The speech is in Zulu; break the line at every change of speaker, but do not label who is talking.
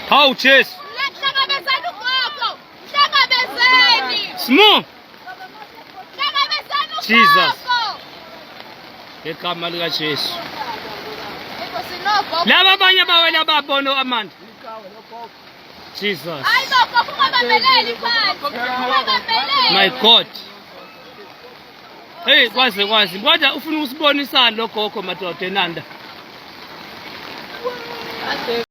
Hawu Jesu.
Hlangabezani ugogo. Hlangabezani.
Smooth.
Hlangabezani ugogo.
Jesus. Egama lika Jesu.
Inkosi
Laba abanye bawela babona Amanda. Jesus.
Hayi gogo ungabambeleli phansi. Ungabambeleli.
My God. Hey, kwaze. Kodwa ufuna usibonisa lo gogo madoda eNanda.